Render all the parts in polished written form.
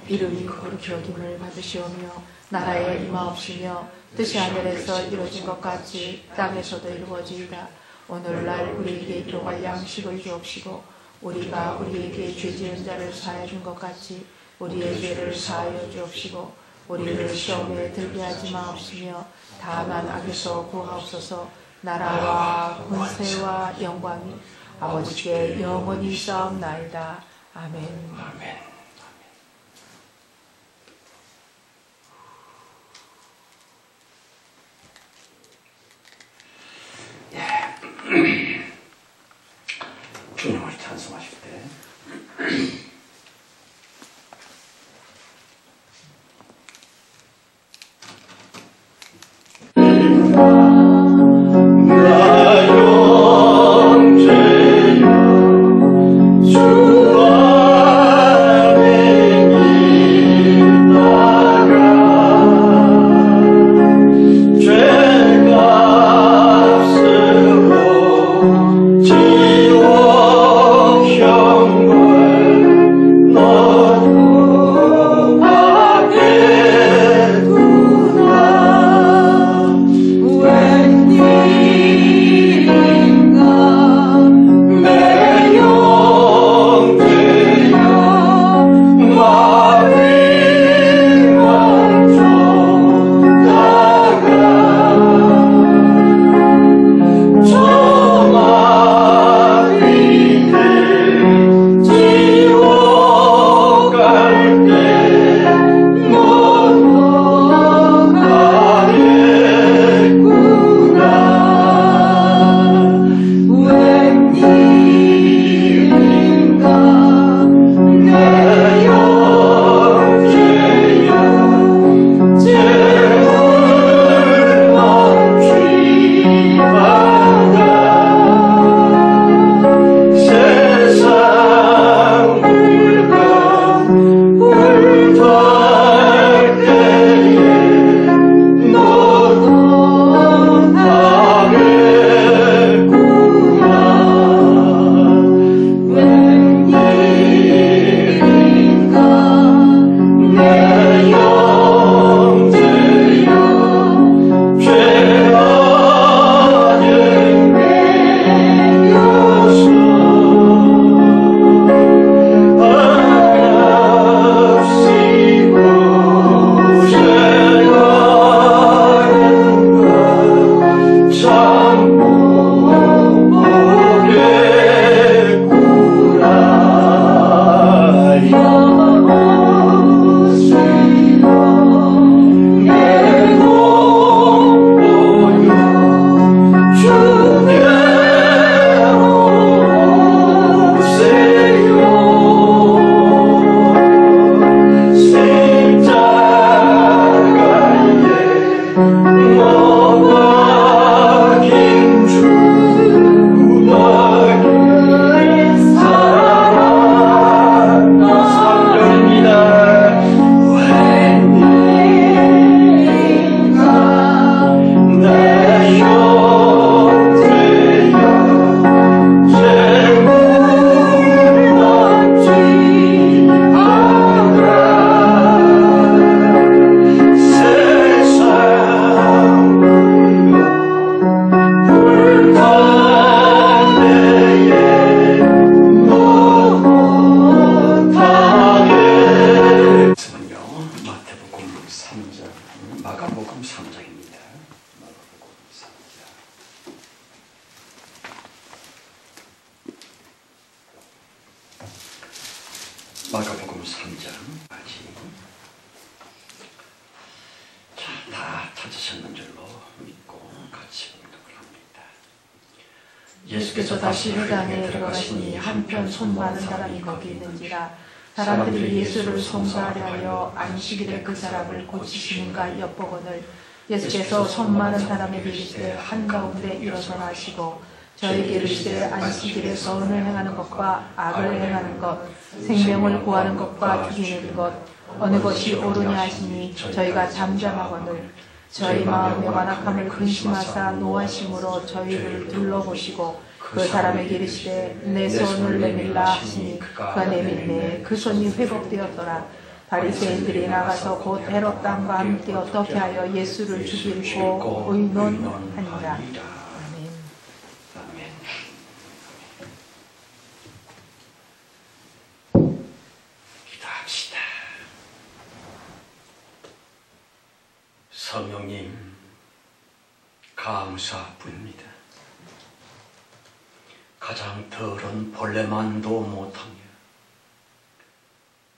이름이 거룩히 여김을 받으시오며 나라에 임하옵시며 뜻이 하늘에서 이루어진 것 같이 땅에서도 이루어지이다. 오늘날 우리에게 일용할 양식을 주옵시고 우리가 우리에게 죄 지은 자를 사하여 준 것 같이 우리의 죄를 사하여 주옵시고 우리를 시험에 들게 하지 마옵시며 다만 악에서 구하옵소서. 나라와 권세와 영광이 아버지께 영원히 있사옵나이다. 아멘. 아멘. 주님을 찬송하실 때 마가복음 3장 다 찾으셨는 줄로 믿고 같이 공독을 합니다. 예수께서 다시 회당에 들어가시니 한편 손 많은 사람이 거기 있는지라 사람들이 예수를 송사하려 하여 안식일에 그 사람을 고치시는가 엿보거늘 예수께서 손 많은 사람에게 이르시되 한가운데 일어서라 하시고 저에게 이르시되 안식일에 선을 행하는 것과 악을 행하는 것 생명을 구하는 것과 죽이는 것 어느 것이 옳으냐 하시니 저희가 잠잠하거늘 저희 마음의 완악함을 근심하사 노하심으로 저희를 둘러보시고 그 사람에게 이르시되 내 손을 내밀라 하시니 그가 내밀매 그 손이 회복되었더라. 바리새인들이 나가서 곧 헤롯 왕과 함께 어떻게 하여 예수를 죽이고 의논하니라. 아멘. 아멘. 기도합시다. 성령님 감사합니다. 가장 더러운 벌레만도 못하며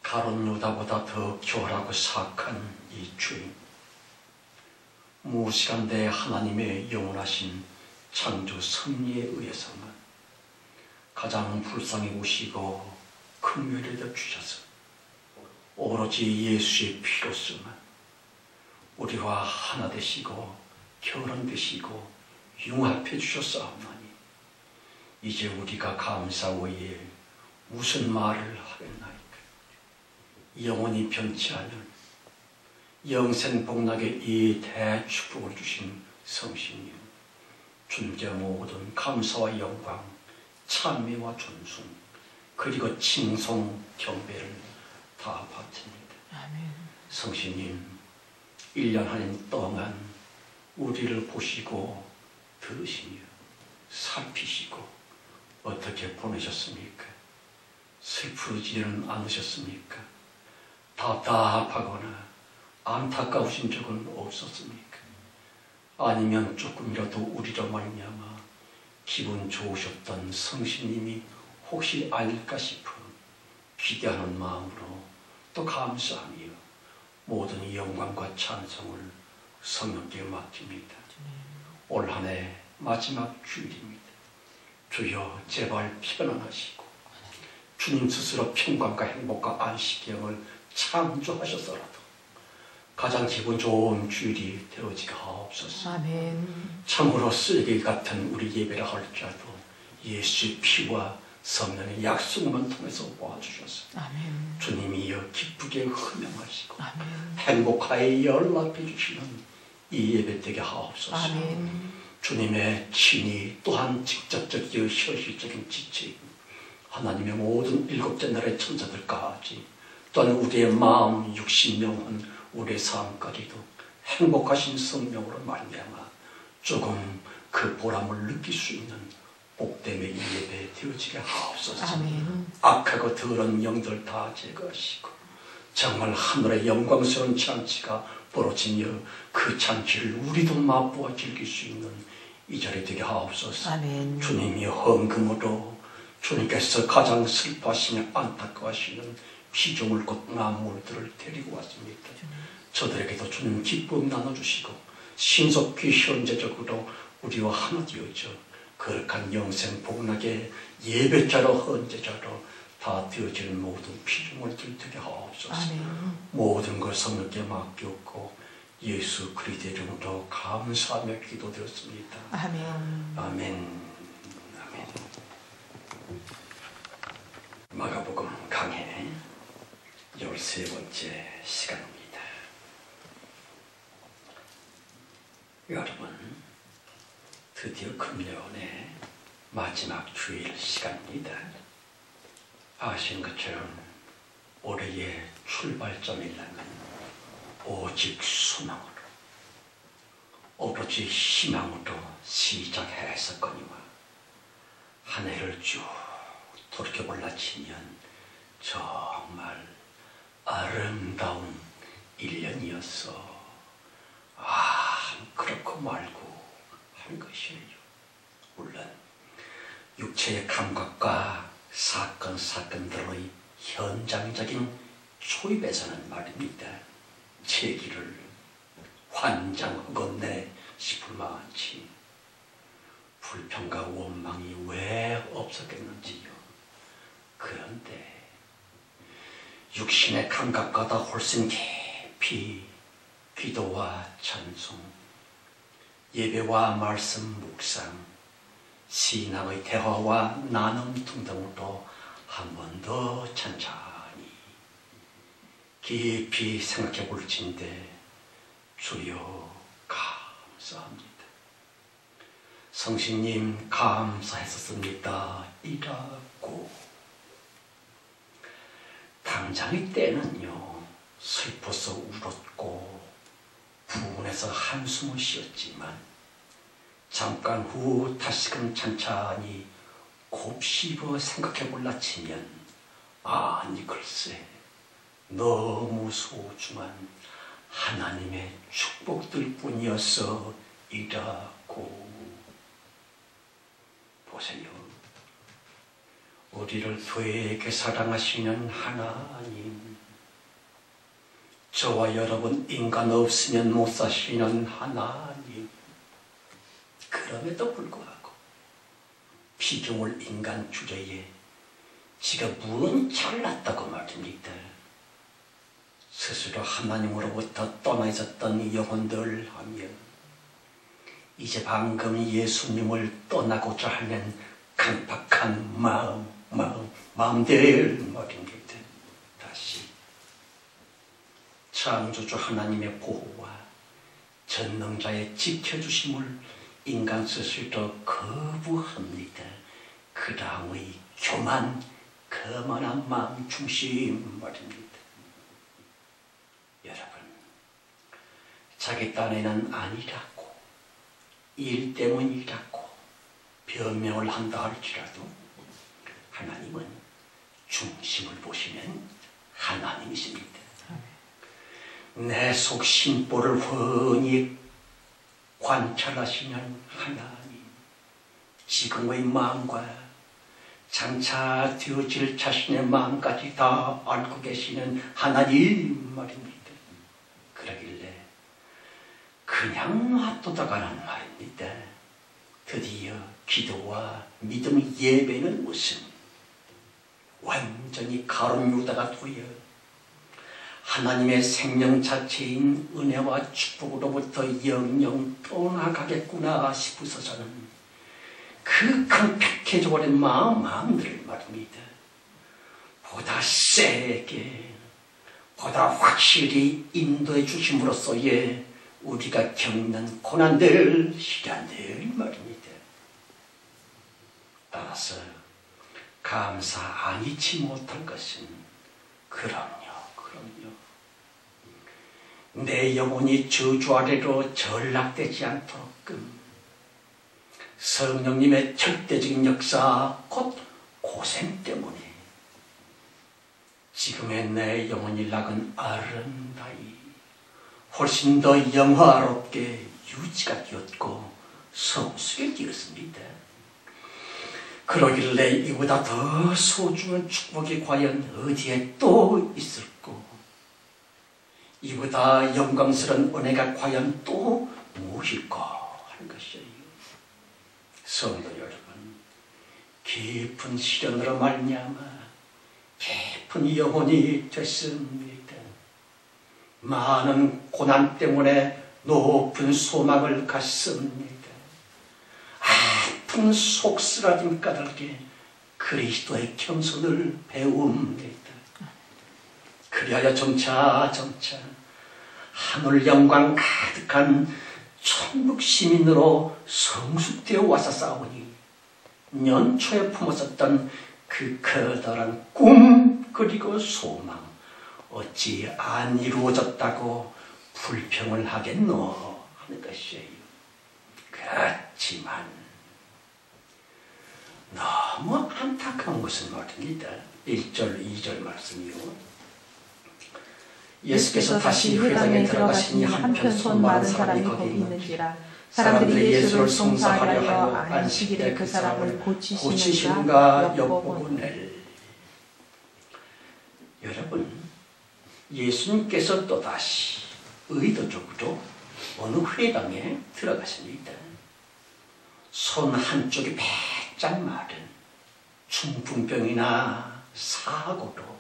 가룟 유다보다 더 교활하고 사악한 이 주인, 무시간대 하나님의 영원하신 창조 섭리에 의해서만 가장 불쌍히 오시고 긍휼히 주셔서 오로지 예수의 피로서만 우리와 하나 되시고 결혼되시고 융합해 주셨사옵나니 이제 우리가 감사 외에 무슨 말을 하겠나이까. 영원히 변치 않은 영생복락의 이 대축복을 주신 성신님, 주님께 모든 감사와 영광, 찬미와 존숭, 그리고 칭송, 경배를 다 바칩니다. 아멘. 성신님, 1년 한 해 동안 우리를 보시고 들으시며 살피시고 어떻게 보내셨습니까? 슬프지는 않으셨습니까? 답답하거나 안타까우신 적은 없었습니까? 아니면 조금이라도 우리로 말미암아 기분 좋으셨던 성신님이 혹시 아닐까 싶어 기대하는 마음으로 또 감사하며 모든 영광과 찬송을 성령께 맡깁니다. 올 한 해 마지막 주일입니다. 주여 제발 편안하시고 주님 스스로 평강과 행복과 안식경을 창조하셔서라도 가장 기분 좋은 주일이 되어지게 하옵소서. 아멘. 참으로 쓰레기 같은 우리 예배를 할지라도 예수의 피와 성령의 약속만 통해서 모아주셔서 아멘. 주님이여 기쁘게 헌명하시고 아멘. 행복하게 연락해 주시는 이 예배 되게 하옵소서. 아멘. 주님의 친히 또한 직접적이고 현실적인 지체, 하나님의 모든 일곱째 날의 천사들까지 또한 우리의 마음, 육신, 영혼, 우리의 삶까지도 행복하신 성령으로 말미암아 조금 그 보람을 느낄 수 있는 복됨의 이 예배 되어지게 하옵소서. 아멘. 악하고 더러운 영들 다 제거하시고 정말 하늘의 영광스러운 잔치가 벌어지며 그 잔치를 우리도 맛보아 즐길 수 있는 이 자리 되게 하옵소서. 아멘. 주님이 헌금으로 주님께서 가장 슬퍼하시며 안타까워하시는 피조물 곧 나물들을 데리고 왔습니다. 저들에게도 주님 기쁨 나눠주시고 신속히 현재적으로 우리와 하나 되어져 거룩한 영생 복락의 예배자로 헌제자로 다 되어지는 모든 피조물들 되게 하옵소서. 아멘. 모든 걸 성령께 맡겼고 예수 그리스도의 이름으로 감사하며 기도드렸습니다. 아멘. 아멘. 아멘. 마가복음 강해 13번째 시간입니다. 여러분, 드디어 금요일의 마지막 주일 시간입니다. 아시는 것처럼 올해의 출발점이라는 오직 소망으로, 오로지 희망으로 시작했었거니와 한 해를 쭉 돌이켜볼라 치면 정말 아름다운 1년이었어. 그렇고 말고 한 것이에요. 물론 육체의 감각과 사건들의 현장적인 초입에서는 말입니다. 제 길을 환장하겠네 싶을 만치 불평과 원망이 왜 없었겠는지요. 그런데 육신의 감각보다 훨씬 깊이 기도와 찬송, 예배와 말씀 묵상, 신앙의 대화와 나눔 등등으로 한 번 더 천천히 깊이 생각해 볼진데 주여 감사합니다. 성신님 감사했었습니다. 이라고 당장의 때는요 슬퍼서 울었고 부근에서 한숨을 쉬었지만 잠깐 후 다시금 찬찬히 곱씹어 생각해 볼라 치면 아니 글쎄 너무 소중한 하나님의 축복들 뿐이었어 이라고. 보세요. 우리를 되게 사랑하시는 하나님, 저와 여러분 인간 없으면 못 사시는 하나님, 그럼에도 불구하고 피조물 인간 주제에 지가 물은 잘났다고 말입니다. 스스로 하나님으로부터 떠나 있었던 영혼들 하면 이제 방금 예수님을 떠나고자 하는 강팍한 마음들 말입니다. 다시 창조주 하나님의 보호와 전능자의 지켜주심을 인간 스스로 거부합니다. 그 다음의 교만, 거만한 마음 중심 말입니다. 여러분, 자기 딴에는 아니라고, 일 때문이라고 변명을 한다 할지라도 하나님은 중심을 보시는 하나님이십니다. 내 속 심보를 훤히 관찰하시는 하나님, 지금의 마음과 장차 되어질 자신의 마음까지 다 알고 계시는 하나님 말입니다. 그러길래 그냥 놔두다가는 말입니다. 드디어 기도와 믿음의 예배는 무슨 완전히 가론유다가 되어 하나님의 생명 자체인 은혜와 축복으로부터 영영 떠나가겠구나 싶으서서는 그 강팍해져버린 마음들을 말입니다. 보다 세게, 보다 확실히 인도해 주심으로써의 우리가 겪는 고난들, 시련들 말입니다. 따라서 감사 안 잊지 못할 것은 그럼요. 내 영혼이 저주 아래로 전락되지 않도록끔 성령님의 절대적인 역사, 곧 고생 때문에 지금의 내 영혼이 낙은 아름다이 훨씬 더 영화롭게 유지가 되었고 성숙이 되었습니다. 그러길래 이보다 더 소중한 축복이 과연 어디에 또 있을꼬? 이보다 영광스러운 은혜가 과연 또 무엇일까 하는 것이에요. 성도 여러분, 깊은 시련으로 말미암아 깊은 영혼이 됐습니다. 많은 고난 때문에 높은 소망을 갖습니다. 아픈 속쓰라짐 까닭에 그리스도의 겸손을 배웁니다. 그리하여 점차 하늘 영광 가득한 천국 시민으로 성숙되어 와서 싸우니 년초에 품었었던 그 커다란 꿈 그리고 소망 어찌 안 이루어졌다고 불평을 하겠노 하는 것이에요. 그렇지만 너무 안타까운 것은 말입니다. 1절 2절 말씀이요. 예수께서 다시 회당에 들어가시니 한편 손 마른 사람이 거기 있는지라. 사람들이 예수를 송사하려 하여 안식일에 그 사람을 고치시는가 엿보고늘. 여러분, 예수님께서 또다시 의도적으로 어느 회당에 들어가십니다. 손 한쪽이 배짱 마른 중풍병이나 사고로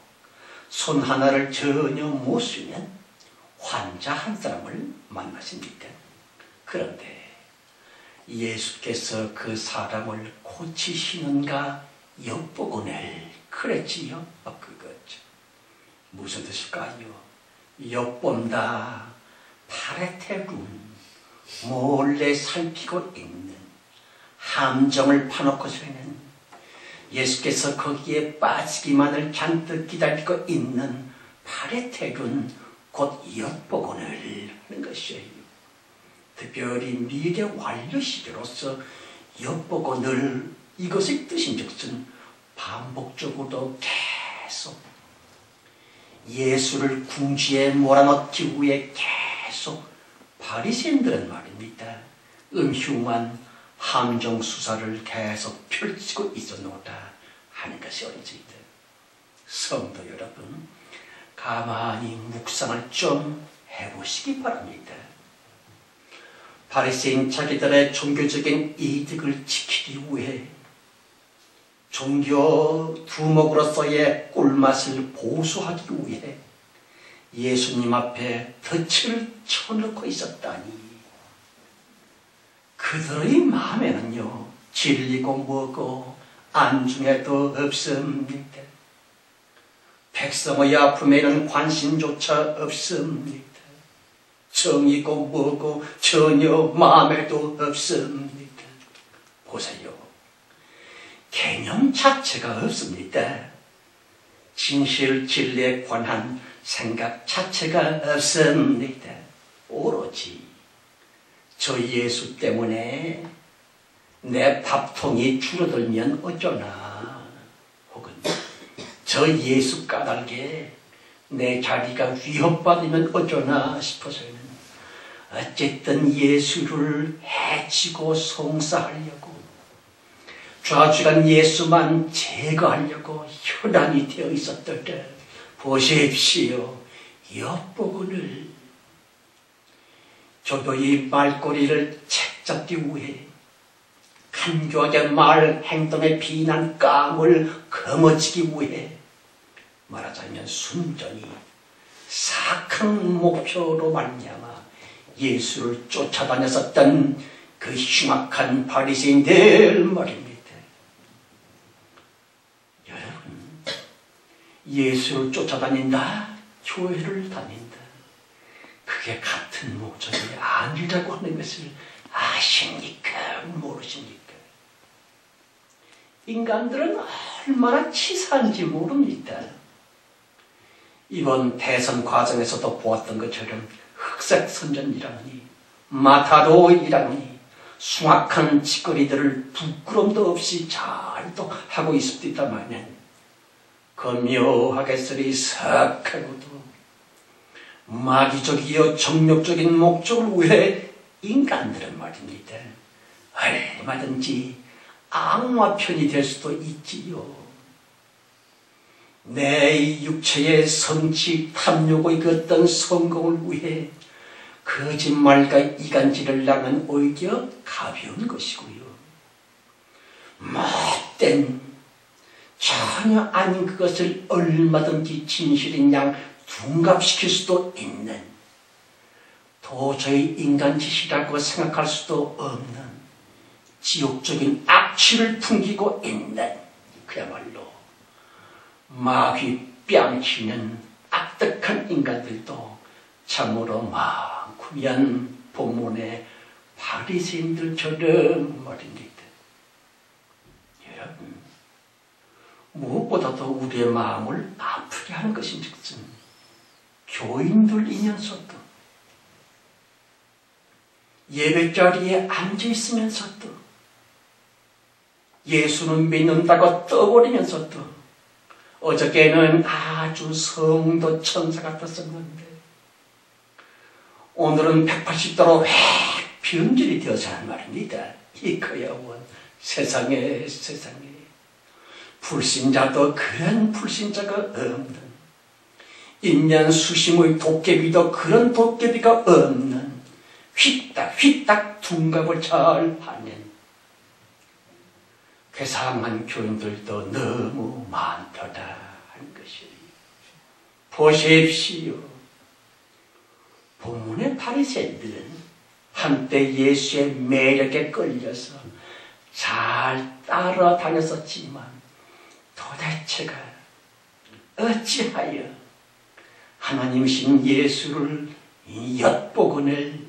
손 하나를 전혀 못 쓰는 환자 한 사람을 만나십니다. 그런데 예수께서 그 사람을 고치시는가 엿보고늘 그랬지요. 그거죠. 무슨 뜻일까요? 엿본다, 파레테룸, 몰래 살피고 있는, 함정을 파놓고서는 예수께서 거기에 빠지기만을 잔뜩 기다리고 있는 파레테룬, 곧 엿보곤을 하는 것이에요. 특별히 미래 완료 시제로서 엿보곤을 이것의 뜻인즉슨 반복적으로 계속 예수를 궁지에 몰아넣기 위해 계속 바리새인들은 말입니다. 음흉한 함정 수사를 계속 펼치고 있었노다 하는 것이 어디입니다. 성도 여러분, 가만히 묵상을 좀 해보시기 바랍니다. 바리새인 자기들의 종교적인 이득을 지키기 위해 종교 두목으로서의 꿀맛을 보수하기 위해 예수님 앞에 덫을 쳐놓고 있었다니, 그들의 마음에는요 진리고 뭐고 안중에도 없습니다. 백성의 아픔에는 관심조차 없습니다. 정이고 뭐고 전혀 마음에도 없습니다. 보세요. 개념 자체가 없습니다. 진실 진리에 관한 생각 자체가 없습니다. 오로지 저 예수 때문에 내 밥통이 줄어들면 어쩌나, 혹은 저 예수 까닭에 내 자리가 위협받으면 어쩌나 싶어서는 어쨌든 예수를 해치고 송사하려고, 좌지간 예수만 제거하려고 혈안이 되어 있었더라. 보십시오. 엿보고를 조교의 말꼬리를 책잡기 위해 간교하게 말 행동에 비난 깡을 거머쥐기 위해 말하자면 순전히 사악한 목표로 말미암아 예수를 쫓아다녔었던 그 흉악한 바리새인들 말입니다. 여러분, 예수를 쫓아다닌다, 교회를 다닌다, 그게 같은 목적이 아니라고 하는 것을 아십니까? 모르십니까? 인간들은 얼마나 치사한지 모릅니다. 이번 대선 과정에서도 보았던 것처럼 흑색선전이라느니 마타도이라느니 숭악한 짓거리들을 부끄럼도 없이 잘도 하고 있습니다만, 거묘하게 쓰리 삭하고도 마귀적이요 정욕적인 목적을 위해 인간들은 말입니다, 얼마든지 악마 편이 될 수도 있지요. 내 육체의 성취 탐욕의 그 어떤 성공을 위해 거짓말과 이간질을 하면 오히려 가벼운 것이고요. 못된 전혀 아닌 그것을 얼마든지 진실인 양 둔갑시킬 수도 있는, 도저히 인간짓이라고 생각할 수도 없는 지옥적인 악취를 풍기고 있는, 그야말로 마귀 뺨치는 악덕한 인간들도 참으로 많구면 본문의 바리새인들처럼 말입니다. 여러분, 무엇보다도 우리의 마음을 아프게 하는 것인즉슨 교인들이면서도 예배자리에 앉아있으면서도 예수는 믿는다고 떠버리면서도, 어저께는 아주 성도 천사 같았었는데 오늘은 180도로 변질이 되어서 한 말입니다. 이거야 원 세상에 불신자도 그런 불신자가 없는, 인면 수심의 도깨비도 그런 도깨비가 없는, 휘딱 둔갑을 잘 하는 괴상한 교인들도 너무 많더라 하는 것이에요. 보십시오. 본문의 바리새인들은 한때 예수의 매력에 끌려서 잘 따라다녔었지만 도대체가 어찌하여 하나님이신 예수를 엿보고는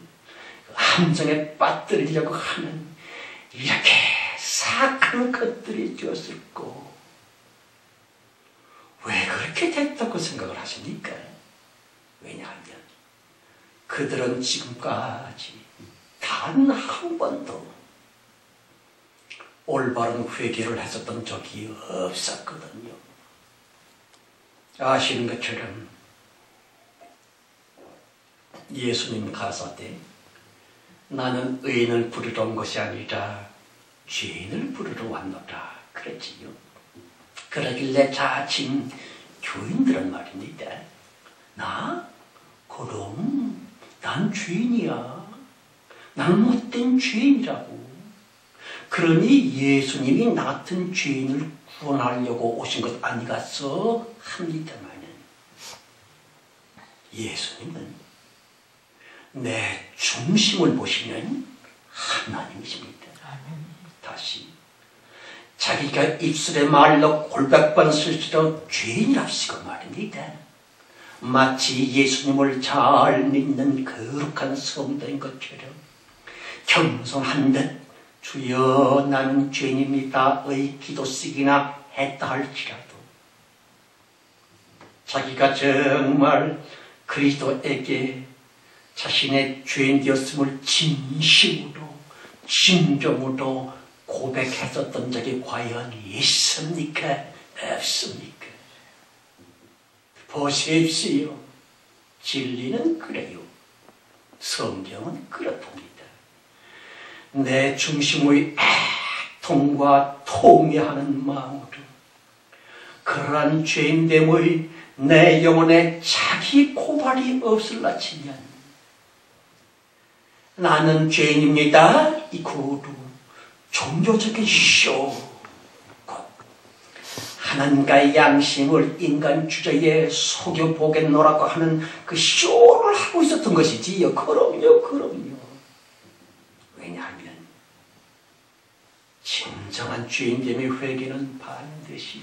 함정에 빠뜨리려고 하는 이렇게 사악한 것들이 되었을까? 왜 그렇게 됐다고 생각을 하십니까? 왜냐하면 그들은 지금까지 단 한 번도 올바른 회개를 했었던 적이 없었거든요. 아시는 것처럼 예수님 가사대 나는 의인을 부르러 온 것이 아니라 죄인을 부르러 왔노라 그랬지요. 그러길래 자칭 교인들은 말입니다. 나? 그럼 난 죄인이야. 난 못된 죄인이라고. 그러니 예수님이 나 같은 죄인을 구원하려고 오신 것 아니겠어 합니다마는 예수님은 내 중심을 보시는 하나님이십니다. 다시 자기가 입술에 말로 골백번 쓸수록 죄인이랍시고 말입니다. 마치 예수님을 잘 믿는 거룩한 성도인 것처럼 겸손한 듯 주여 나는 죄인입니다의 기도 쓰기나 했다 할지라도 자기가 정말 그리스도에게 자신의 죄인 되었음을 진심으로 진정으로 고백했었던 적이 과연 있습니까? 없습니까? 보십시오. 진리는 그래요. 성경은 그렇답니다. 내 중심의 애통과 통회하는 마음으로 그러한 죄인됨의 내 영혼에 자기 고발이 없을라 치면 나는 죄인입니다. 이 구루 종교적인 쇼 하나님과의 양심을 인간 주제에 속여보겠노라고 하는 그 쇼를 하고 있었던 것이지요. 그럼요. 왜냐하면 진정한 주인됨의 회개는 반드시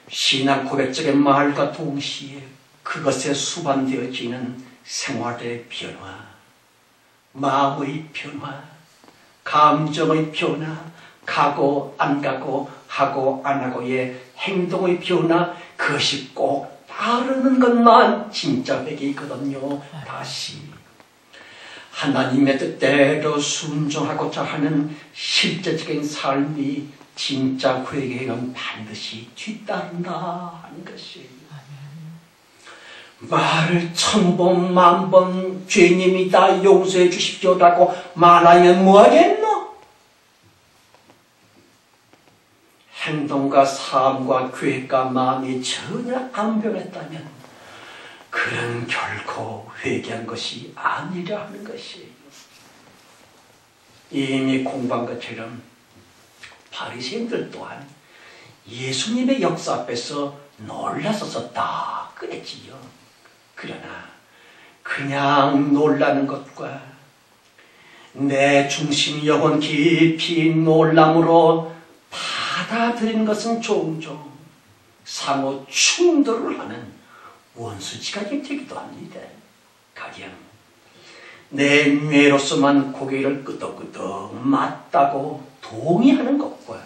신앙 고백적인 말과 동시에 그것에 수반되어지는 생활의 변화, 마음의 변화, 감정의 변화, 가고 안 가고 하고 안 하고의 행동의 변화, 그것이 꼭 따르는 것만 진짜 회개이거든요. 다시 하나님의 뜻대로 순종하고자 하는 실제적인 삶이 진짜 회개는 반드시 뒤따른다 하는 것이에요. 말을 1000번 만번 죄인입니다 용서해 주십시오라고 말하면 뭐하겠노? 행동과 삶과 계획과 마음이 전혀 안 변했다면 그는 결코 회개한 것이 아니라 하는 것이에요. 이미 공부한 것처럼 바리새인들 또한 예수님의 역사 앞에서 놀라서었다 그랬지요. 그러나 그냥 놀라는 것과 내 중심 영혼 깊이 놀람으로 받아들이는 것은 종종 상호 충돌을 하는 원수지간이 되기도 합니다. 가령 내 뇌로서만 고개를 끄덕끄덕 맞다고 동의하는 것과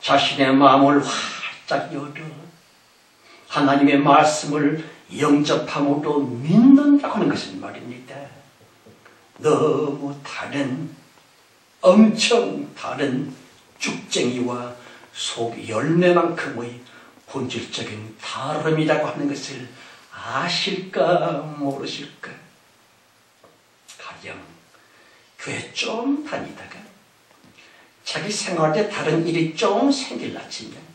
자신의 마음을 활짝 열어 하나님의 말씀을 영접함으로 믿는다고 하는 것은 말입니다. 너무 다른, 엄청 다른 쭉쟁이와 속 열매만큼의 본질적인 다름이라고 하는 것을 아실까 모르실까? 가령 교회 좀 다니다가 자기 생활에 다른 일이 좀 생길라 치면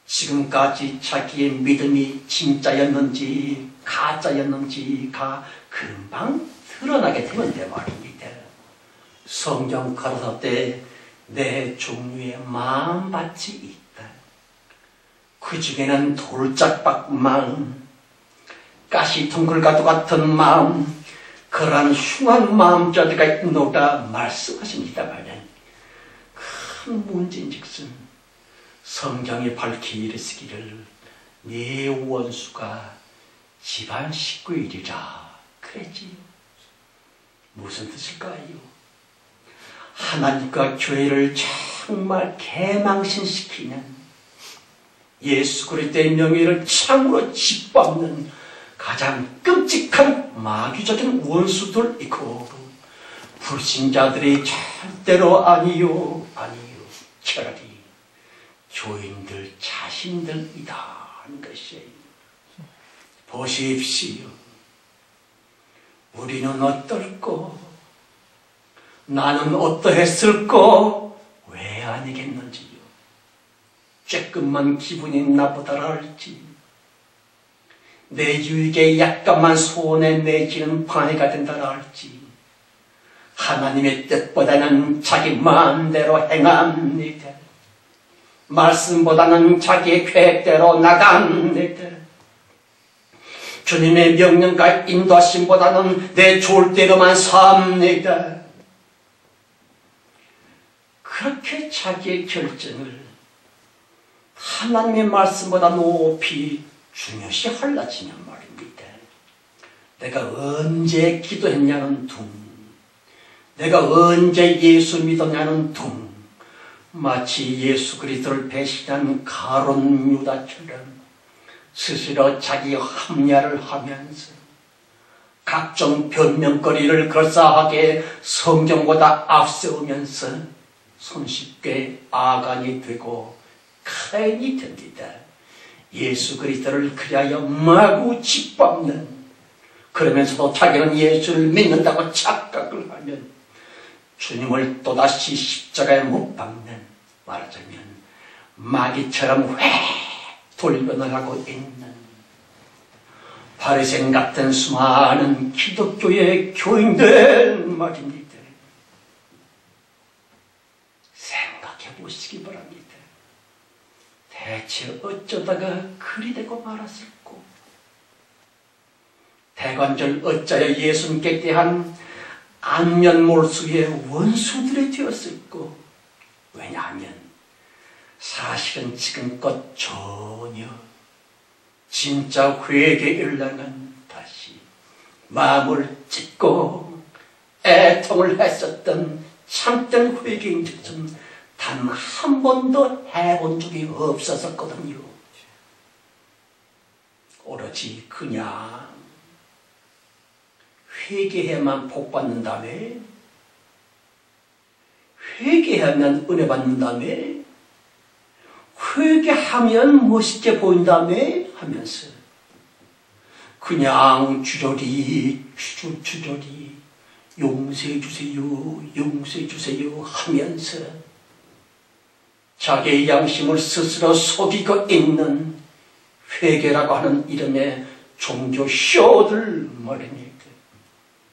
지금까지 자기의 믿음이 진짜였는지 가짜였는지가 금방 드러나게 되는데 말입니다. 성경 가로사대 내 종류의 마음밭이 있다. 그 중에는 돌짝박 마음, 가시통굴과도 같은 마음, 그러한 흉한 마음자리가 있노라 말씀하십니다만 큰 문제인즉슨 성경이 밝히 이르시기를 네 원수가 집안 식구이리라 그랬지요. 무슨 뜻일까요? 하나님과 교회를 정말 개망신시키는 예수 그리스도의 명예를 참으로 짓밟는 가장 끔찍한 마귀적인 원수들이고 불신자들이 절대로 아니요 차라리 교인들 자신들이다 하는 것이에요. 보십시오. 우리는 어떨꼬? 나는 어떠했을꼬? 왜 아니겠는지요? 조금만 기분이 나쁘다라 할지, 내 유익에 약간만 손에 내지는 방해가 된다라 할지, 하나님의 뜻보다는 자기 마음대로 행합니다. 말씀보다는 자기의 계획대로 나갑니다. 주님의 명령과 인도하심보다는 내 좋을대로만 삽니다. 그렇게 자기의 결정을 하나님의 말씀보다 높이 중요시 할라지면 말입니다. 내가 언제 기도했냐는 둥, 내가 언제 예수 믿었냐는 둥, 마치 예수 그리스도를 배신한 가룟 유다처럼 스스로 자기 합리화를 하면서 각종 변명거리를 그럴싸하게 성경보다 앞세우면서 손쉽게 아간이 되고 카인이 됩니다. 예수 그리스도를 그리하여 마구 짓밟는, 그러면서도 자기는 예수를 믿는다고 착각을 하면 주님을 또다시 십자가에 못 박는, 말하자면 마귀처럼 회 돌변하고 있는 바리새인 같은 수많은 기독교의 교인들 말입니다. 생각해 보시기 바랍니다. 대체 어쩌다가 그리 되고 말았을꼬? 대관절 어쩌여 예수님께 대한 안면몰수의 원수들이 되었을꼬? 왜냐하면 사실은 지금껏 전혀 진짜 회개를 향한 다시 마음을 찢고 애통을 했었던 참된 회개인들은 단 한 번도 해본 적이 없었거든요. 오로지 그냥 회개해야만 복 받는다며, 회개하면 은혜 받는다며, 회개하면 멋있게 보인다며 하면서 그냥 주저리 용서해 주세요 하면서 자기의 양심을 스스로 속이고 있는 회개라고 하는 이름의 종교 쇼들 말입니다.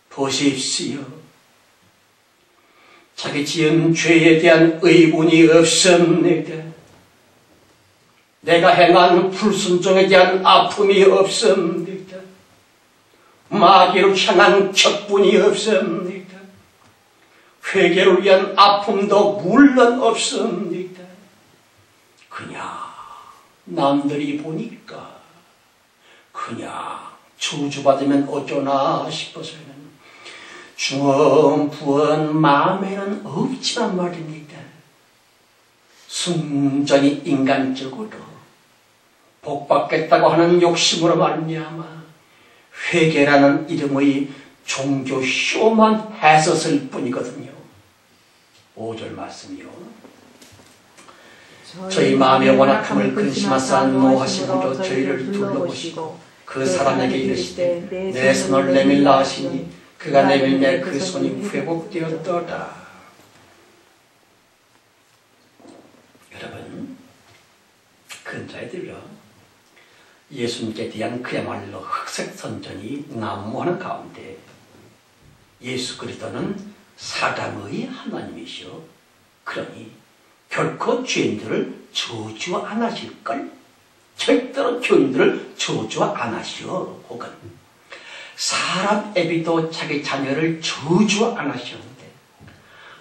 보십시오. 자기 지은 죄에 대한 의문이 없습니다. 내가 행한 불순종에 대한 아픔이 없습니다. 마귀를 향한 격분이 없습니다. 회개를 위한 아픔도 물론 없습니다. 그냥 남들이 보니까 그냥 저주받으면 어쩌나 싶어서는 중언부언 마음에는 없지만 말입니다. 순전히 인간적으로 복받겠다고 하는 욕심으로 말미암아 회개라는 이름의 종교 쇼만 했었을 뿐이거든요. 5절 말씀이요. 저희 마음의 원악함을 근심하사 노하심으로 저희를 둘러보시고 그 사람에게 이르시되 내 손을 내밀라 하시니 그가 내밀매 그 손이 회복되었더라. 여러분, 근자애들요, 예수님께 대한 그야말로 흑색선전이 난무하는 가운데 예수 그리스도는 사랑의 하나님이시오. 그러니 결코 죄인들을 저주 안 하실걸? 절대로 교인들을 저주 안 하시오. 혹은 사람 애비도 자기 자녀를 저주 안 하시는데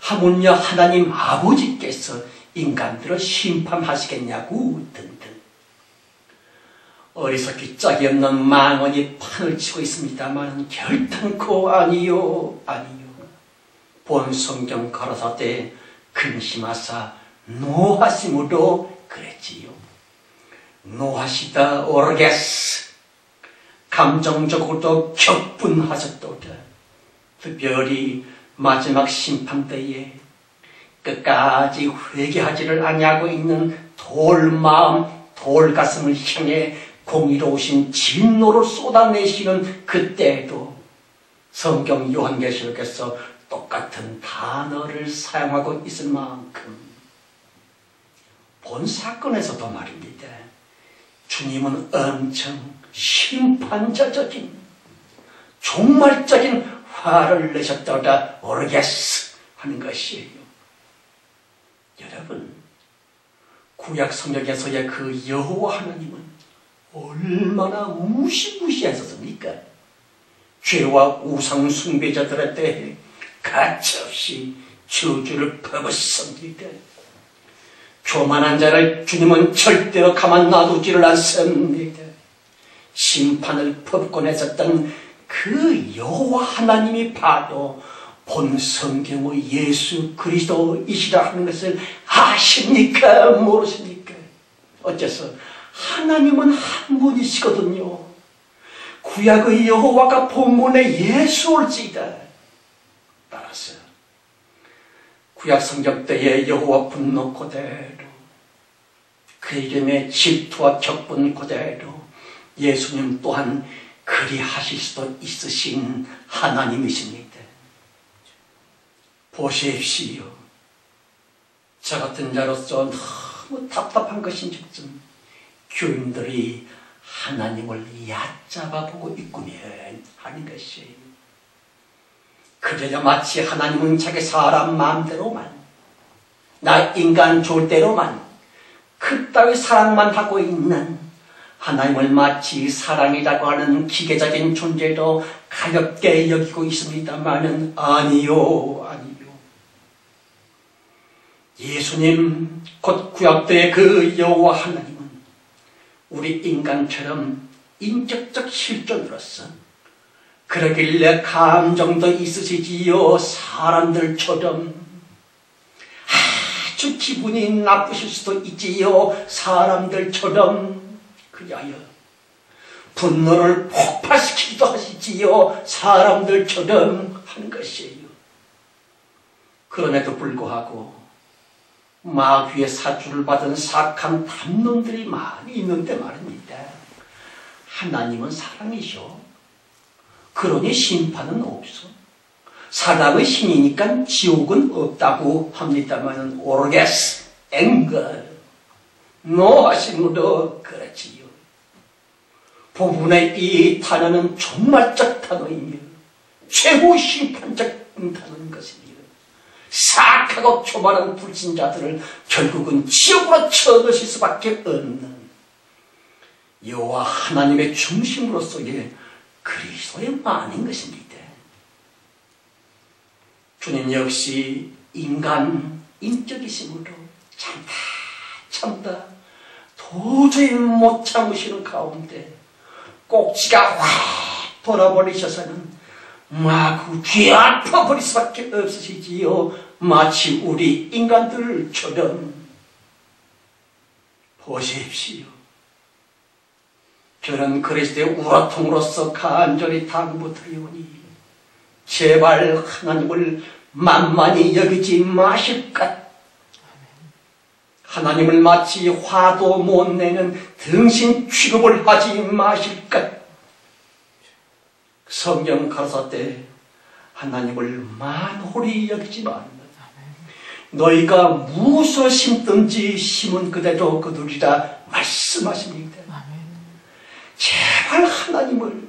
하물며 하나님 아버지께서 인간들을 심판하시겠냐고 등등 어리석기 짝이 없는 망언이 판을 치고 있습니다만 결단코 아니요. 본 성경 가라사대 근심하사 노하심으로 그랬지요. 노하시다 오르게스 감정적으로도 격분하셨도다. 특별히 마지막 심판 때에 끝까지 회개하지를 아니하고 있는 돌마음, 돌가슴을 향해 공의로우신 진노를 쏟아내시는 그때에도 성경 요한계시록에서 똑같은 단어를 사용하고 있을 만큼 본 사건에서도 말입니다. 주님은 엄청 심판자적인 종말적인 화를 내셨다가 오르게스 하는 것이에요. 여러분, 구약 성경에서의 그 여호와 하나님은 얼마나 무시무시했었습니까? 죄와 우상 숭배자들에 대해 가차없이 저주를 퍼붓습니다. 교만한 자를 주님은 절대로 가만 놔두지를 않습니다. 심판을 퍼붓곤 그 여호와 하나님이 바로 본 성경의 예수 그리스도이시라 하는 것을 아십니까? 모르십니까? 어째서 하나님은 한 분이시거든요. 구약의 여호와가 본문의 예수일지이다. 따라서 구약 성경 때의 여호와 분노 그대로, 그 이름의 질투와 격분 그대로 예수님 또한 그리하실 수도 있으신 하나님이십니다. 보십시오. 저 같은 자로서 너무 답답한 것인즉슨 교인들이 하나님을 얕잡아 보고 있구면 하는 것이에요. 그래야 마치 하나님은 자기 사람 마음대로만, 나 인간 졸대로만 그따위 사랑만 하고 있는, 하나님을 마치 사랑이라고 하는 기계적인 존재로 가볍게 여기고 있습니다마는 아니요. 예수님 곧 구약때의 그 여호와 하나님은 우리 인간처럼 인격적 실존으로서 그러길래 감정도 있으시지요. 사람들처럼 아주 기분이 나쁘실 수도 있지요. 사람들처럼. 그리하여 분노를 폭발시키기도 하시지요. 사람들처럼 하는 것이에요. 그럼에도 불구하고 마귀의 사주를 받은 사악한 담론들이 많이 있는데 말입니다. 하나님은 사랑이셔. 그러니 심판은 없어. 사람의 신이니까 지옥은 없다고 합니다만 오르게스, 앵글, 노하심으로 그렇지요. 부분의 이 단어는 종말적 단어이며 최고 심판적 단어인 것이며 사악하고 교만한 불신자들을 결국은 지옥으로 쳐넣으실 수밖에 없는 여호와 하나님의 중심으로서의 그리스도의 만인 것입니다. 주님 역시 인적이심으로 참다 도저히 못 참으시는 가운데 꼭지가 확 돌아버리셔서는 마구 귀 아파버릴 수밖에 없으시지요. 마치 우리 인간들처럼. 보십시오. 저는 그리스도의 우라통으로서 간절히 당부드리오니 제발 하나님을 만만히 여기지 마실 것. 하나님을 마치 화도 못 내는 등신 취급을 하지 마실 것. 성경 가라사대 하나님을 만홀히 여기지 말라. 너희가 무엇을 심든지 심은 그대로 거두리라 말씀하십니다. 제발 하나님을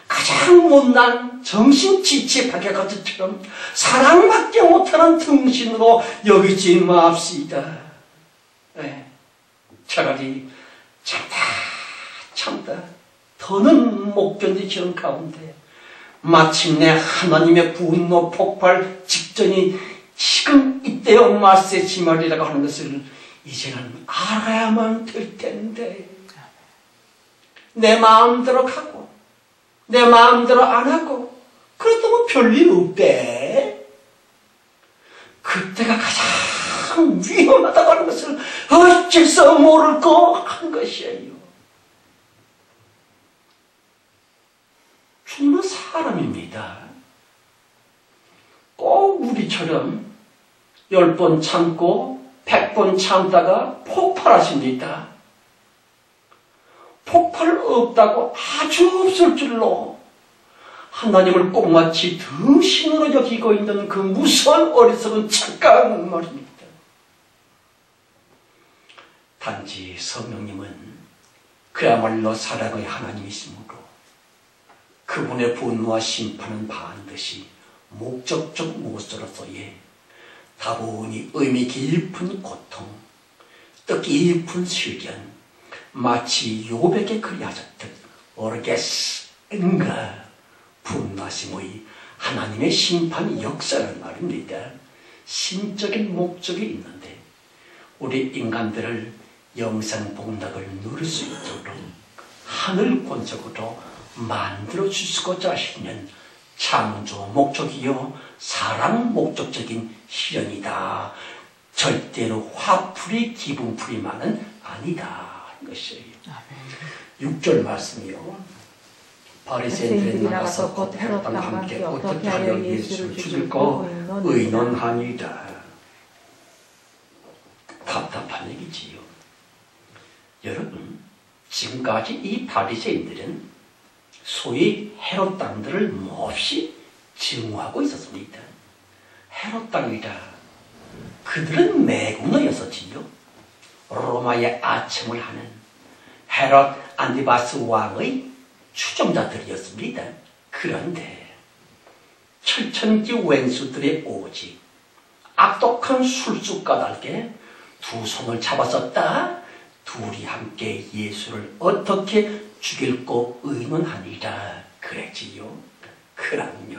가장 못난 정신지체 박약아들처럼 사랑밖에 못하는 등신으로 여기지 맙시다. 네. 차라리 참다 더는 못 견디시는 가운데 마침내 하나님의 분노 폭발 직전이 지금 이때여 말세 지말이라고 하는 것을 이제는 알아야만 될 텐데 내 마음대로 가고 내 마음대로 안 하고 그렇다면 별일 없대. 그때가 가장 세상 위험하다고 하는 것을 어째서 모를까 한 것이에요. 주님은 사람입니다. 꼭 우리처럼 10번 참고 100번 참다가 폭발하십니다. 폭발 없다고 아주 없을 줄로 하나님을 꼭마치 등신으로 여기고 있는 그 무서운 어리석은 착각 말입니다. 단지 성령님은 그야말로 사랑의 하나님이시므로 그분의 분노와 심판은 반드시 목적적 모습으로서의 다분히 의미 깊은 고통, 뜻깊은 실견, 마치 요백에 그리하셨듯 오르게스인가 분노하심의 하나님의 심판 역사란 말입니다. 신적인 목적이 있는데 우리 인간들을 영생 복락을 누릴 수 있도록 하늘 권속으로 만들어 주시고자 하시는 창조 목적이요 사랑 목적적인 실현이다. 절대로 화풀이 기분풀이만은 아니다 하는 것이에요. 6절 말씀이요. 바리새인들이 나가서 곧 헤롯과 함께 어떻게 하여 예수를 죽일까 의논하니라. 답답한 얘기지요. 여러분, 지금까지 이 바리새인들은 소위 헤롯 땅들을 몹시 증오하고 있었습니다. 헤롯 땅이라 그들은 매국노였었지요. 로마의 아첨을 하는 헤롯 안티바스 왕의 추종자들이었습니다. 그런데 철천지 왼수들의 오직 악독한 술수까닭에 두 손을 잡았었다. 둘이 함께 예수를 어떻게 죽일고 의논하니라 그랬지요. 그럼요.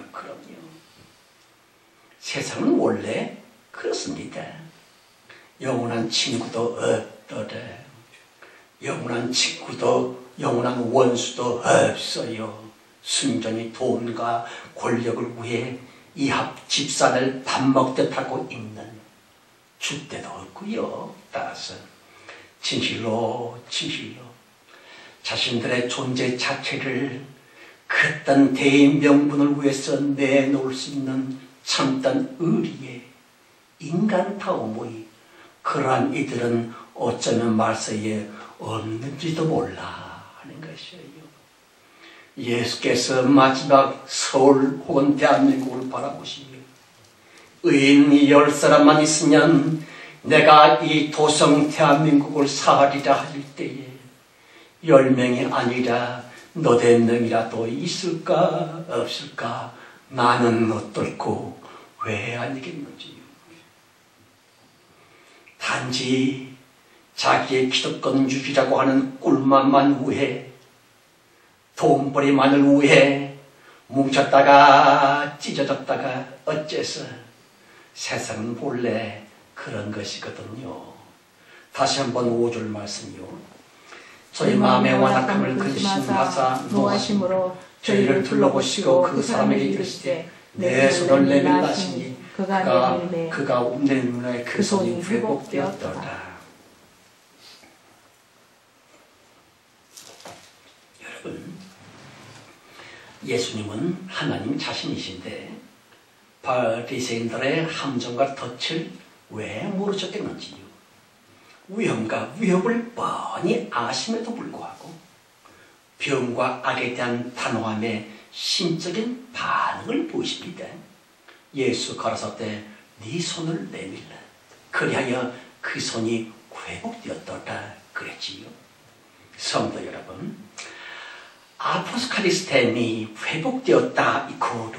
세상은 원래 그렇습니다. 영원한 친구도 없더라. 영원한 친구도 영원한 원수도 없어요. 순전히 돈과 권력을 위해 이합 집산을 밥 먹듯 하고 있는 줏대도 없고요. 따라서 진실로 자신들의 존재 자체를 그딴 대인 명분을 위해서 내놓을 수 있는 참된 의리의 인간다움의 그러한 이들은 어쩌면 말세에 없는지도 몰라 하는 것이에요. 예수께서 마지막 서울 혹은 대한민국을 바라보시며 의인 10사람만 있으면 내가 이 도성 대한민국을 사하리라 할 때에 10명이 아니라 너댓 명이라도 있을까 없을까 나는 어떨고 왜 아니겠는지요. 단지 자기의 기득권 유지라고 하는 꿀맛만 위해 돈벌이만을 위해 뭉쳤다가 찢어졌다가 어째서 세상은 본래 그런 것이거든요. 다시 한번 5절 말씀이요. 저희 마음의 완악함을 근심하사 노하심으로 저희를 둘러보시고 그 사람에게 이르시되 내 손을 내밀라 하시니 그가 내 눈에 그 손이 회복되었더라. 여러분, 예수님은 하나님 자신이신데 바리새인들의 함정과 덫을 왜 모르셨겠는지요. 위험과 위협을 뻔히 아심에도 불구하고 병과 악에 대한 단호함의 심적인 반응을 보이십니다. 예수 가라사대 네 손을 내밀라. 그리하여 그 손이 회복되었더라 그랬지요. 성도 여러분, 아포스카리스템이 회복되었다 이코르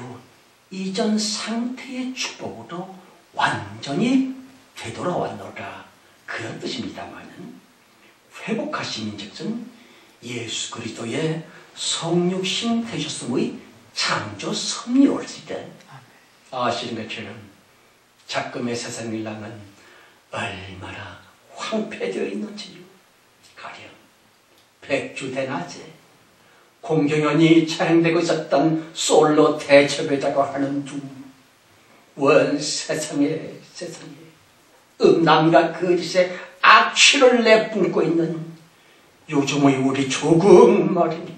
이전 상태의 축복으로 완전히 되돌아왔노라 그런 뜻입니다만은 회복하신 즉슨 예수 그리스도의 성육신 되셨음의 창조 섭리올시다. 아시는 것처럼 작금의 세상일랑은 얼마나 황폐되어 있는지요. 가령 백주대낮에 공경연이 촬영되고 있었던 솔로 대첩회자가 하는 둥 원 세상에 음란과 거짓의 악취를 내뿜고 있는 요즘의 우리 조국 말입니다.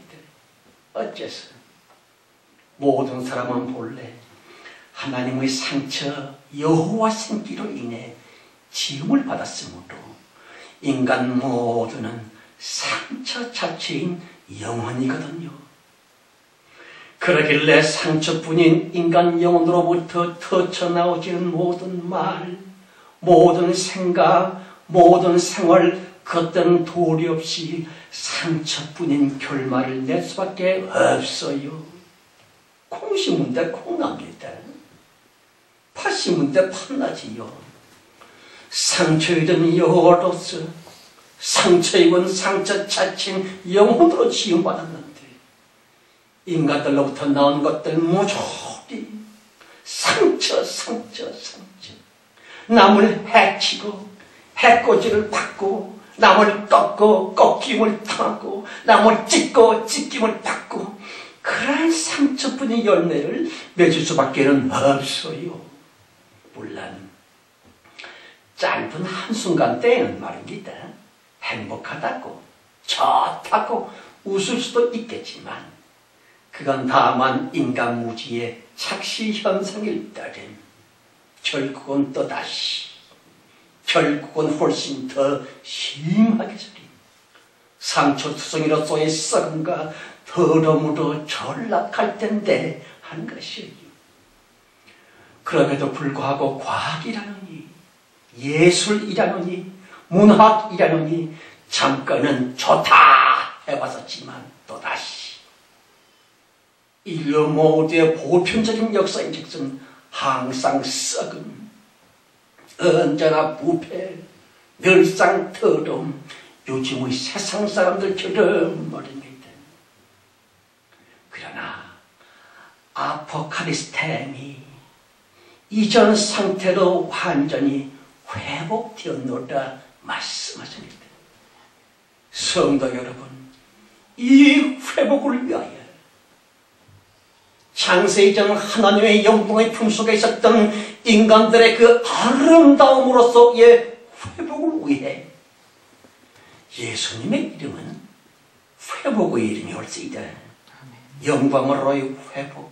어째서 모든 사람은 본래 하나님의 상처 여호와 생기로 인해 지음을 받았으므로 인간 모두는 상처 자체인 영혼이거든요. 그러길래 상처뿐인 인간 영혼으로부터 터쳐나오지는 모든 말, 모든 생각, 모든 생활, 그것들은 도리 없이 상처뿐인 결말을 낼 수밖에 없어요. 콩 심은 데 콩납니다. 팥 심은 데 팥나지요. 상처이든 여호로서 상처 입은 상처 자체인 영혼으로 지음받았는데 인간들로부터 나온 것들 모조리 상처. 남을 해치고 해코지를 받고 남을 꺾고 꺾임을 당하고 남을 찢고 찢김을 받고 그러한 상처뿐인 열매를 맺을 수밖에 없어요. 물론 짧은 한순간 때에는 말입니다. 행복하다고 좋다고 웃을 수도 있겠지만 그건 다만 인간 무지의 착시 현상일 따름 결국은 또다시 결국은 훨씬 더 심하게 저린 상처투성이로서의 썩음과 더러움으로 전락할 텐데 하는 것이에요. 그럼에도 불구하고 과학이라느니 예술이라느니 문학이라느니 잠깐은 좋다 해봤었지만 또다시 인류 모두의 보편적인 역사인즉슨 항상 썩음, 언제나 부패, 늘상 더러움, 요즘의 세상 사람들처럼 말입니다. 그러나 아포칼리스템이 이전 상태로 완전히 회복되었노라 말씀하십니다. 성도 여러분, 이 회복을 위하여 창세 이전 하나님의 영광의 품속에 있었던 인간들의 그 아름다움으로서의 회복을 위해 예수님의 이름은 회복의 이름이올지이다. 영광으로의 회복,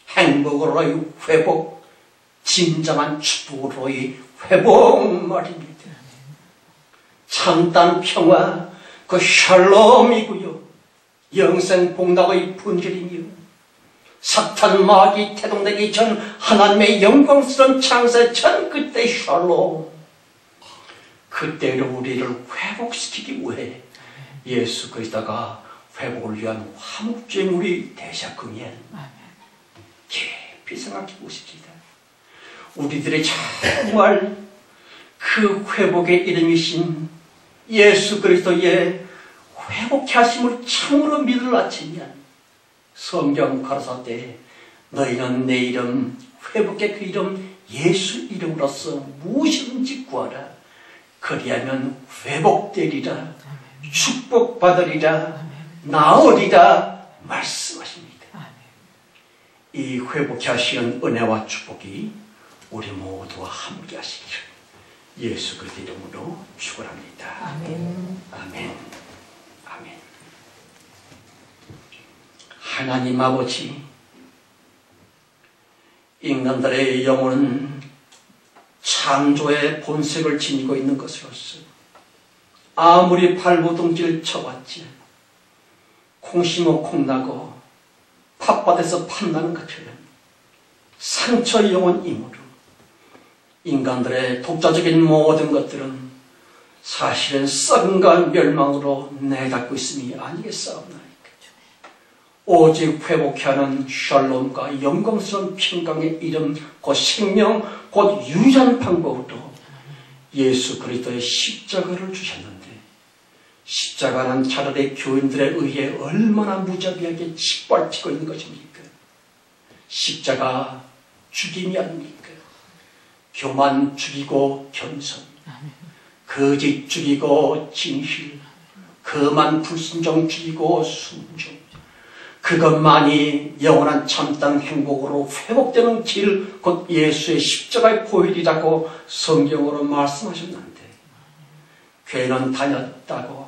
행복으로의 회복, 진정한 축복으로의 회복 말입니다. 참단 평화, 그 샬롬이고요. 영생 복락의 본질이며 사탄 마귀 태동되기 전 하나님의 영광스러운 창세 전 그때 샬롬, 그때로 우리를 회복시키기 위해 예수 그리스도가 회복을 위한 화목제인 우리 되셨으면 깊이 생각해 보십시다. 우리들의 정말 그 회복의 이름이신 예수 그리스도의 회복케 하심을 참으로 믿을 아치면 성경 가라사대 너희는 내 이름 회복의 그 이름 예수 이름으로서 무엇이든지 구하라. 그리하면 회복되리라, 축복받으리라, 나으리라 말씀하십니다. 이 회복케 하시는 은혜와 축복이 우리 모두와 함께 하시기를 예수 그리스도 이름으로 축원합니다. 아멘. 아멘. 아멘. 하나님 아버지, 인간들의 영혼은 창조의 본색을 지니고 있는 것으로서 아무리 발버둥질 쳐왔지 콩 심어 콩 나고 팥밭에서 팥 나는 것처럼 상처 영혼이므로 인간들의 독자적인 모든 것들은 사실은 썩음과 멸망으로 내닫고 있음이 아니겠사옵나이까. 오직 회복케 하는 샬롬과 영광스러운 평강의 이름, 곧 생명, 곧 유일한 방법으로 예수 그리스도의 십자가를 주셨는데, 십자가는 차라리 교인들에 의해 얼마나 무자비하게 짓밟히고 있는 것입니까? 십자가 죽임이 아닙니까? 교만 죽이고 겸손, 거짓 죽이고 진실, 거만 불순종 죽이고 순종, 그것만이 영원한 참된 행복으로 회복되는 길, 곧 예수의 십자가의 보혈이라고 성경으로 말씀하셨는데, 교회는 다녔다고,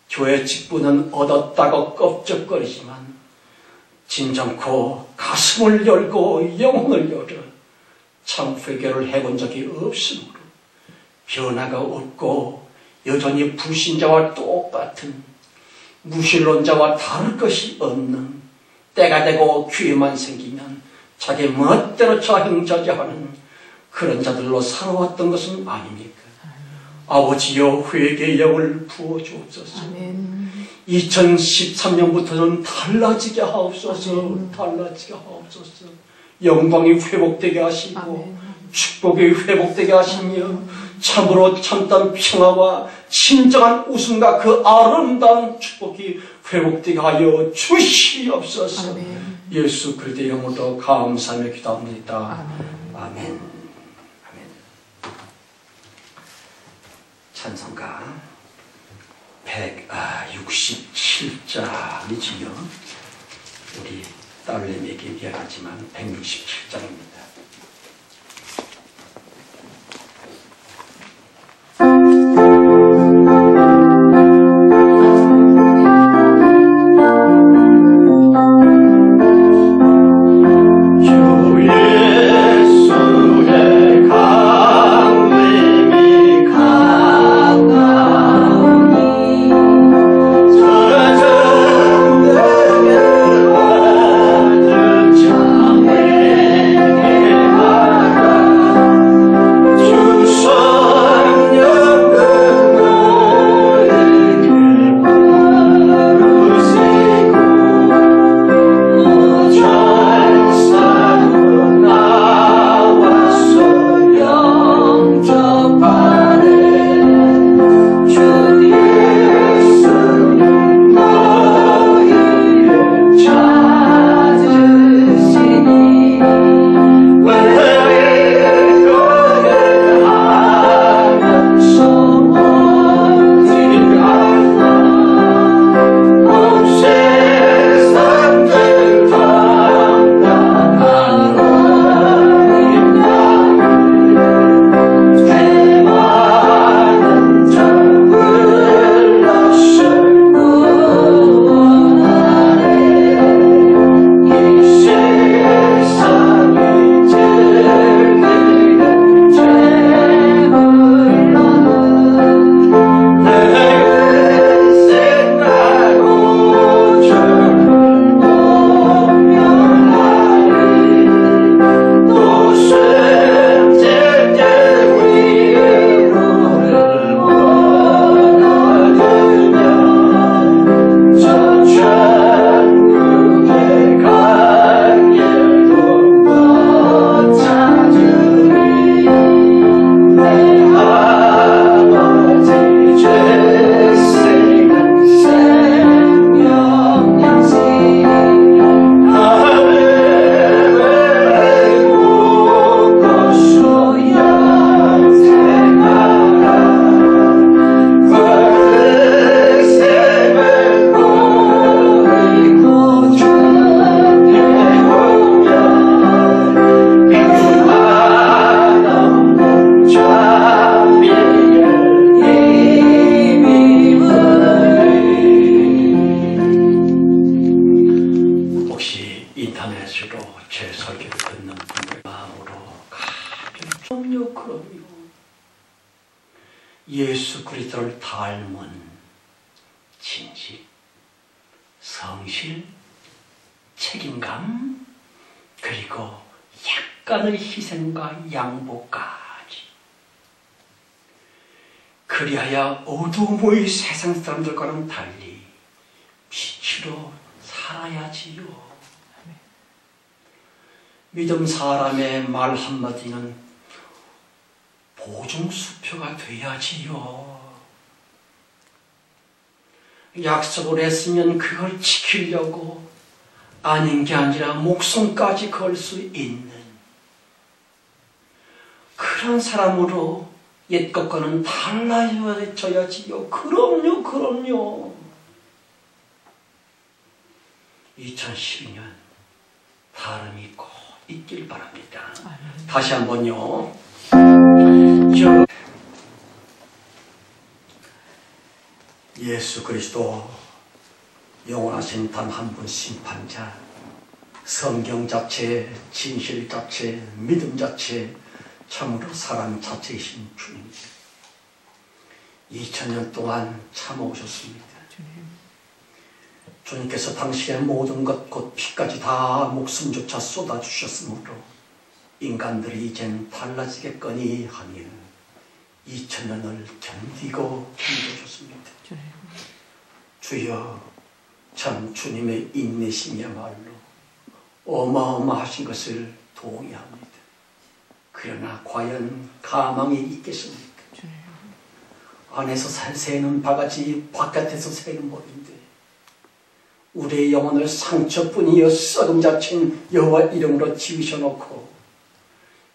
교회 직분은 얻었다고 껍적거리지만 진정코 가슴을 열고 영혼을 열어 참 회개를 해본 적이 없으므로 변화가 없고 여전히 불신자와 똑같은 무신론자와 다를 것이 없는, 때가 되고 기회만 생기면 자기 멋대로 자행자재하는 그런 자들로 살아왔던 것은 아닙니까? 아버지여, 회개의 영을 부어주옵소서. 2013년부터는 달라지게 하옵소서. 달라지게 하옵소서. 영광이 회복되게 하시고 축복이 회복되게 하시며 참으로 참된 평화와 진정한 웃음과 그 아름다운 축복이 회복되게 하여 주시옵소서. 예수 그리스도의 이름으로 감사하며 기도합니다. 아멘. 찬송가 167장이지요. 우리 딸내미에게 미안하지만 167장입니다. 예수 그리스도를 닮은 진실, 성실, 책임감, 그리고 약간의 희생과 양보까지. 그리하여 어두움의 세상 사람들과는 달리 빛으로 살아야지요. 믿음 사람의 말 한마디는 보증수표가 돼야지요. 약속을 했으면 그걸 지키려고 아닌 게 아니라 목숨까지 걸 수 있는 그런 사람으로 옛 것과는 달라져야지요. 그럼요, 그럼요. 2012년 바람이 꼭 있길 바랍니다. 다시 한번요. 예수 그리스도 영원하신 단 한 분 심판자, 성경 자체, 진실 자체, 믿음 자체, 참으로 사랑 자체이신 주님, 2000년 동안 참아오셨습니다. 주님께서 당신의 모든 것, 곧 피까지 다 목숨조차 쏟아주셨으므로 인간들이 이젠 달라지겠거니 하며 2000년을 견뎌주셨습니다. 주여, 참 주님의 인내심이야말로 어마어마하신 것을 동의합니다. 그러나 과연 가망이 있겠습니까? 안에서 새는 바가지, 바깥에서 새는 벌인데 우리의 영혼을 상처뿐이여 썩음 자친 여호와 이름으로 지으셔놓고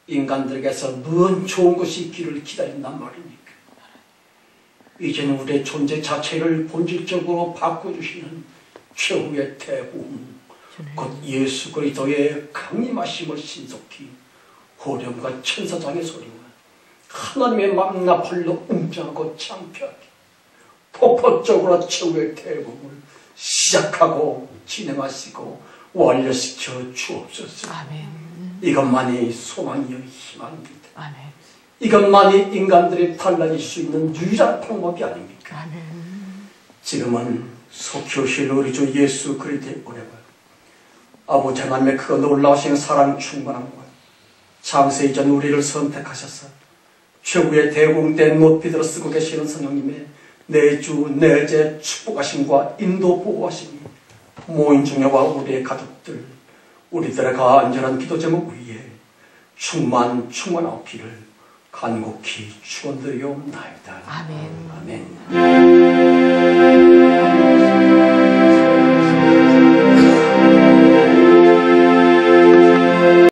인간들에게서 무언 좋은 것이 있기를 기다린단 말입니까? 이제는 우리의 존재 자체를 본질적으로 바꿔주시는 최후의 대부흥, 곧 예수 그리스도의 강림하심을 신속히 호령과 천사장의 소리와 하나님의 맘나팔로 웅장하고 창피하게 폭포적으로 최후의 대부흥을 시작하고 진행하시고 완료시켜 주옵소서. 아멘. 이것만이 소망이요 희망입니다. 아멘. 이것만이 인간들이 달라질 수 있는 유일한 방법이 아닙니까? 아멘. 지금은 속히 오실 우리 주 예수 그리스도의 은혜와 아버지 하나님의 그 놀라우신 사랑 충만함과 창세 이전 우리를 선택하셔서 최후의 대공된 높이 들어 쓰고 계시는 성령님의 내주 내제 축복하심과 인도 보호하심이 모인 중에와 우리의 가족들, 우리들의 간절한 기도 제목 위에 충만하옵기를 간곡히 축원드리옵나이다. 아멘. 아멘.